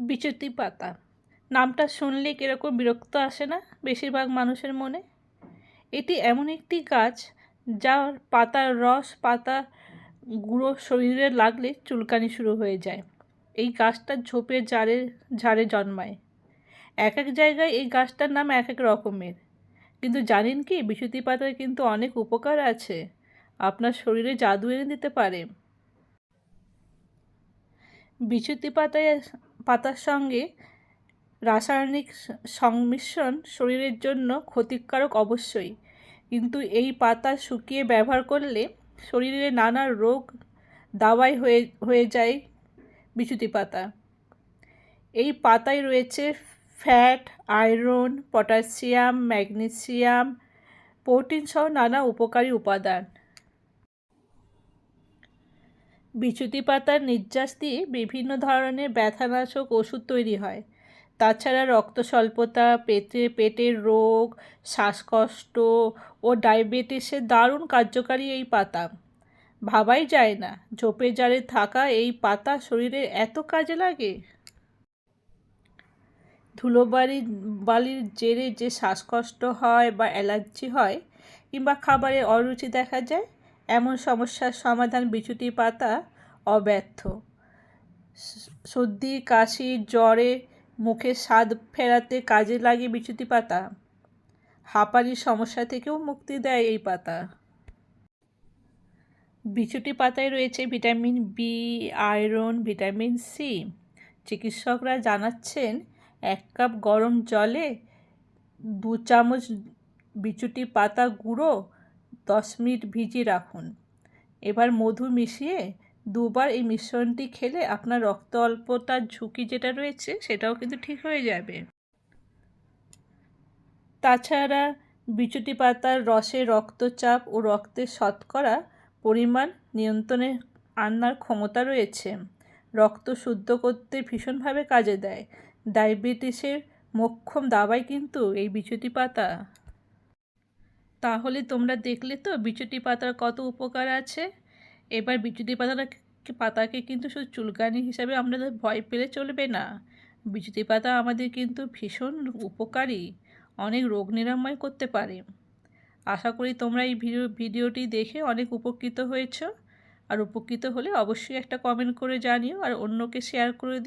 বিচুতি পাতা নামটা শুনলে কিরকম বিরক্ত আসে না বেশিরভাগ মানুষের মনে। এটি এমন একটি গাছ যার পাতার রস পাতা গুঁড়ো শরীরে লাগলে চুলকানি শুরু হয়ে যায়। এই গাছটা ঝোপে ঝাড়ে জন্মায়। এক এক জায়গায় এই গাছটার নাম এক এক রকমের, কিন্তু জানেন কি বিচুতি পাতার কিন্তু অনেক উপকার আছে, আপনার শরীরে জাদু এনে দিতে পারে। বিচুতি পাতার সঙ্গে রাসায়নিক সংমিশ্রণ শরীরের জন্য ক্ষতিকারক অবশ্যই, কিন্তু এই পাতা শুকিয়ে ব্যবহার করলে শরীরে নানা রোগ দাওয়াই হয়ে যায়। বিচুতি পাতা, এই পাতায় রয়েছে fat, iron, potassium, magnesium, protein সহ নানা উপকারী উপাদান। বিচুতি পাতার নির্যাস দিয়ে বিভিন্ন ধরনের ব্যথানাশক ওষুধ তৈরি হয়। তাছাড়া রক্ত স্বল্পতা, পেটের রোগ, শ্বাসকষ্ট ও ডায়াবেটিসে দারুণ কার্যকারী এই পাতা। ভাবাই যায় না ঝোপে ঝাড়ে থাকা এই পাতা শরীরে এত কাজে লাগে। বালির জেরে যে শ্বাসকষ্ট হয় বা অ্যালার্জি হয় কিংবা খাবারে অরুচি দেখা যায়, এমন সমস্যার সমাধান বিচুতি পাতা অব্যর্থ। সর্দি, কাশি, জ্বরে মুখে স্বাদ ফেরাতে কাজে লাগে বিচুতি পাতা। হাঁপানির সমস্যা থেকেও মুক্তি দেয় এই পাতা। বিচুটি পাতায় রয়েছে vitamin B, iron, vitamin C. চিকিৎসকরা জানাচ্ছেন 1 কাপ গরম জলে 2 চামচ বিচুটি পাতা গুঁড়ো 10 মিনিট ভিজিয়ে রাখুন। এবার মধু মিশিয়ে 2 বার এই মিশ্রণটি খেলে আপনার রক্ত অল্পতার ঝুঁকি যেটা রয়েছে সেটাও কিন্তু ঠিক হয়ে যাবে। তাছাড়া বিচুটি পাতার রসে রক্তচাপ ও রক্তের শতকরা পরিমাণ নিয়ন্ত্রণে আনার ক্ষমতা রয়েছে। রক্ত শুদ্ধ করতে ভীষণভাবে কাজে দেয়। ডায়াবেটিসের মোক্ষম দাওয়াই কিন্তু এই বিচুটি পাতা। তাহলে তোমরা দেখলে তো বিচুটি পাতার কত উপকার আছে। এবার বিচুটি পাতাকে কিন্তু শুধু চুলকানি হিসাবে আমরা ভয় পেলে চলবে না। বিচুতি পাতা আমাদের কিন্তু ভীষণ উপকারী, অনেক রোগ নিরাময় করতে পারে। আশা করি তোমরা এই ভিডিওটি দেখে অনেক উপকৃত হয়েছো। আর উপকৃত হলে অবশ্যই একটা কমেন্ট করে জানিও আর অন্যকে শেয়ার করে দিও।